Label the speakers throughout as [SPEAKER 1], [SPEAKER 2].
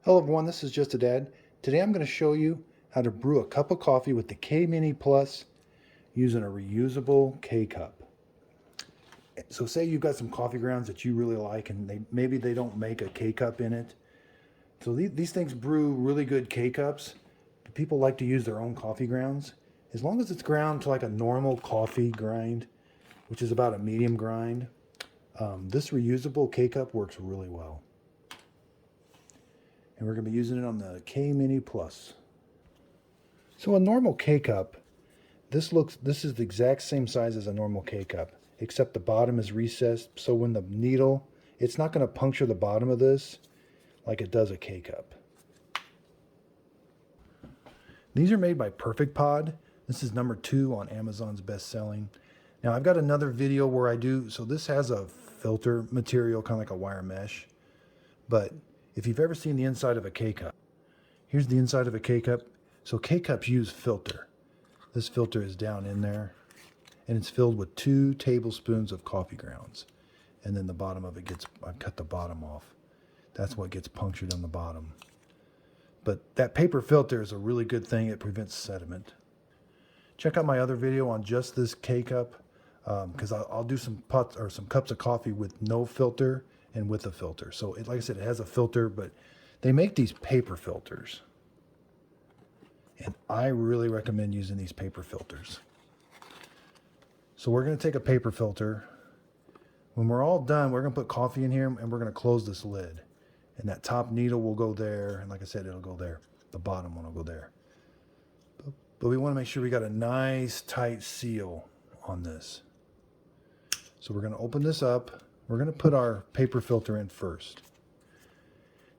[SPEAKER 1] Hello everyone, this is Just a Dad. Today I'm going to show you how to brew a cup of coffee with the K-Mini Plus using a reusable K-Cup. So say you've got some coffee grounds that you really like and maybe they don't make a K-Cup in it. So these things brew really good K-Cups. People like to use their own coffee grounds. As long as it's ground to like a normal coffee grind, which is about a medium grind, this reusable K-Cup works really well. And we're going to be using it on the K-Mini Plus. So a normal K-Cup, this is the exact same size as a normal K-Cup, except the bottom is recessed, so when the needle, it's not going to puncture the bottom of this like it does a K-Cup. These are made by Perfect Pod. This is number 2 on Amazon's best-selling. Now I've got another video where I do, so this has a filter material, kind of like a wire mesh, but if you've ever seen the inside of a K-Cup, here's the inside of a K-Cup. So K-Cups use filter. This filter is down in there, and it's filled with 2 tablespoons of coffee grounds. And then the bottom of it gets, I've cut the bottom off. That's what gets punctured on the bottom. But that paper filter is a really good thing. It prevents sediment. Check out my other video on just this K-Cup, because I'll do some pots or some cups of coffee with no filter and with a filter. So like I said, it has a filter, but they make these paper filters. And I really recommend using these paper filters. So we're going to take a paper filter. When we're all done, we're going to put coffee in here and we're going to close this lid. And that top needle will go there. And like I said, it'll go there. The bottom one will go there. But we want to make sure we got a nice tight seal on this. So we're going to open this up. We're going to put our paper filter in first.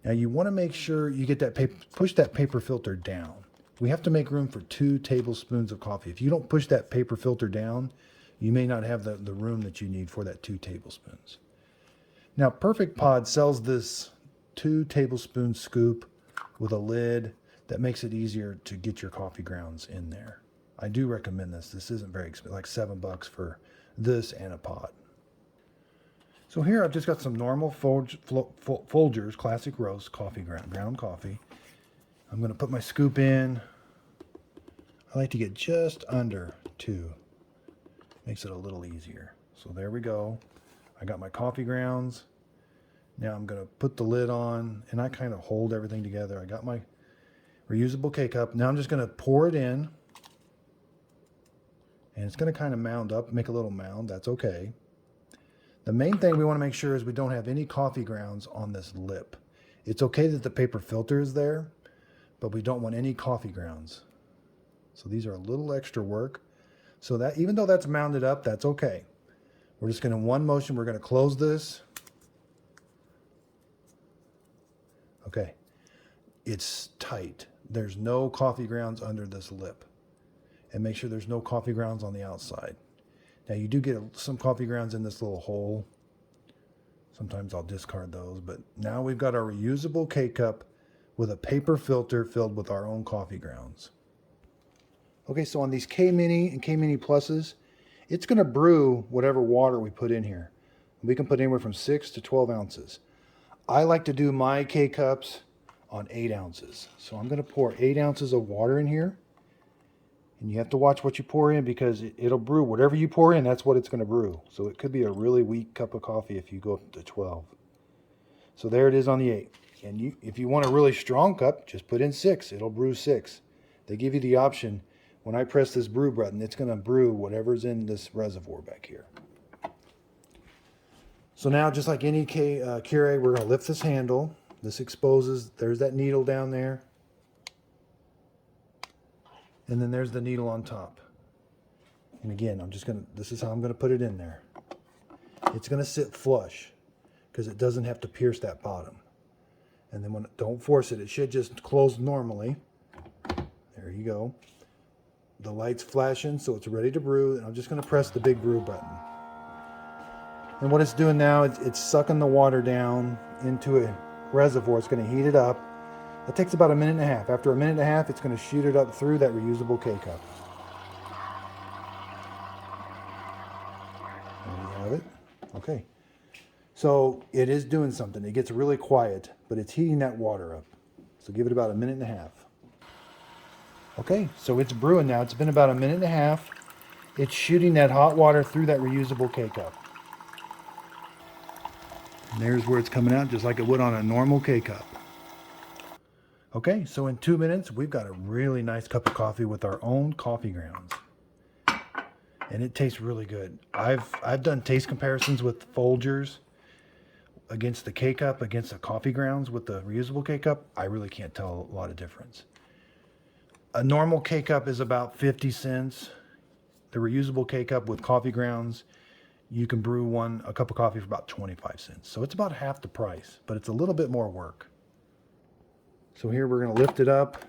[SPEAKER 1] Now you want to make sure you get that paper, push that paper filter down. We have to make room for 2 tablespoons of coffee. If you don't push that paper filter down, you may not have the room that you need for that 2 tablespoons. Now Perfect Pod sells this 2 tablespoon scoop with a lid that makes it easier to get your coffee grounds in there. I do recommend this. This isn't very expensive, like $7 for this and a pod. So here I've just got some normal Folgers Classic Roast coffee ground coffee. I'm going to put my scoop in. I like to get just under 2. Makes it a little easier. So there we go. I got my coffee grounds. Now I'm going to put the lid on, and I kind of hold everything together. I got my reusable K-Cup. Now I'm just going to pour it in. And it's going to kind of mound up, make a little mound. That's okay. The main thing we want to make sure is we don't have any coffee grounds on this lip. It's okay that the paper filter is there, but we don't want any coffee grounds. So these are a little extra work. So that even though that's mounded up, that's okay. We're just going to, in one motion, we're going to close this. Okay. It's tight. There's no coffee grounds under this lip. And make sure there's no coffee grounds on the outside. Now you do get some coffee grounds in this little hole. Sometimes I'll discard those, but now we've got our reusable K-Cup with a paper filter filled with our own coffee grounds. Okay, so on these K-Mini and K-Mini Pluses, it's going to brew whatever water we put in here. We can put anywhere from 6 to 12 ounces. I like to do my K-Cups on 8 ounces. So I'm going to pour 8 ounces of water in here. And you have to watch what you pour in because it'll brew. Whatever you pour in, that's what it's going to brew. So it could be a really weak cup of coffee if you go up to 12. So there it is on the 8. And if you want a really strong cup, just put in 6. It'll brew 6. They give you the option. When I press this brew button, it's going to brew whatever's in this reservoir back here. So now, just like any Keurig, we're going to lift this handle. This exposes. There's that needle down there. And then there's the needle on top. And again, this is how I'm going to put it in there. It's going to sit flush because it doesn't have to pierce that bottom. And then don't force it. It should just close normally. There you go. The light's flashing, so it's ready to brew. And I'm just going to press the big brew button. And what it's doing now, it's sucking the water down into a reservoir. It's going to heat it up. It takes about 1.5 minutes. After 1.5 minutes, it's going to shoot it up through that reusable K-Cup. There you have it. Okay. So it is doing something. It gets really quiet, but it's heating that water up. So give it about a minute and a half. Okay, so it's brewing now. It's been about a minute and a half. It's shooting that hot water through that reusable K-Cup. And there's where it's coming out, just like it would on a normal K-Cup. Okay, so in 2 minutes, we've got a really nice cup of coffee with our own coffee grounds. And it tastes really good. I've done taste comparisons with Folgers against the K-Cup, against the coffee grounds with the reusable K-Cup. I really can't tell a lot of difference. A normal K-Cup is about 50 cents. The reusable K-Cup with coffee grounds, you can brew a cup of coffee for about 25 cents. So it's about half the price, but it's a little bit more work. So here we're going to lift it up.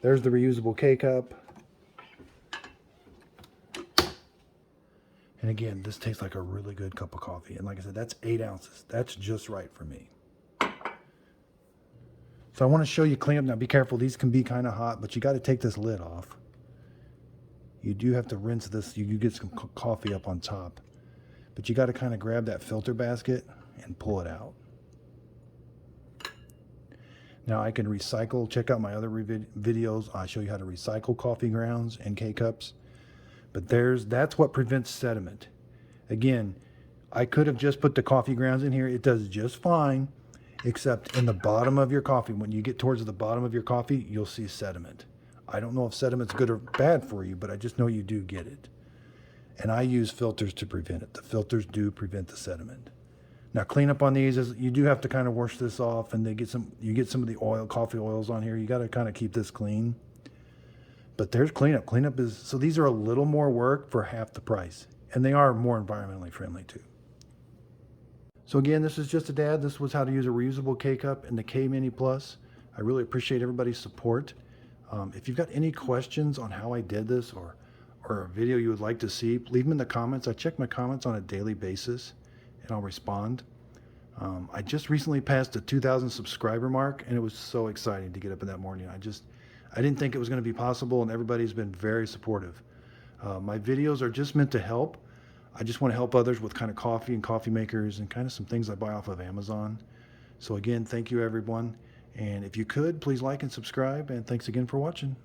[SPEAKER 1] There's the reusable K-Cup. And again, this tastes like a really good cup of coffee. And like I said, that's 8 ounces. That's just right for me. So I want to show you clean up. Now be careful, these can be kind of hot, but you got to take this lid off. You do have to rinse this. You get some coffee up on top. But you got to kind of grab that filter basket and pull it out. Now I can recycle. Check out my other videos. I show you how to recycle coffee grounds and K-Cups. But that's what prevents sediment. Again, I could have just put the coffee grounds in here. It does just fine. Except in the bottom of your coffee, when you get towards the bottom of your coffee, you'll see sediment. I don't know if sediment's good or bad for you, but I just know you do get it. And I use filters to prevent it. The filters do prevent the sediment. Now clean up on these is you do have to kind of wash this off, and you get some of the coffee oils on here. You got to kind of keep this clean. But there's cleanup. Cleanup is, so these are a little more work for half the price. And they are more environmentally friendly too. So again, this is just a dad. This was how to use a reusable K-Cup in the K-Mini Plus. I really appreciate everybody's support. If you've got any questions on how I did this or a video you would like to see, leave them in the comments. I check my comments on a daily basis and I'll respond. I just recently passed the 2,000 subscriber mark, and it was so exciting to get up in that morning. I didn't think it was going to be possible, and everybody's been very supportive. My videos are just meant to help. I just want to help others with kind of coffee and coffee makers and kind of some things I buy off of Amazon. So again, thank you everyone. And if you could, please like and subscribe. And thanks again for watching.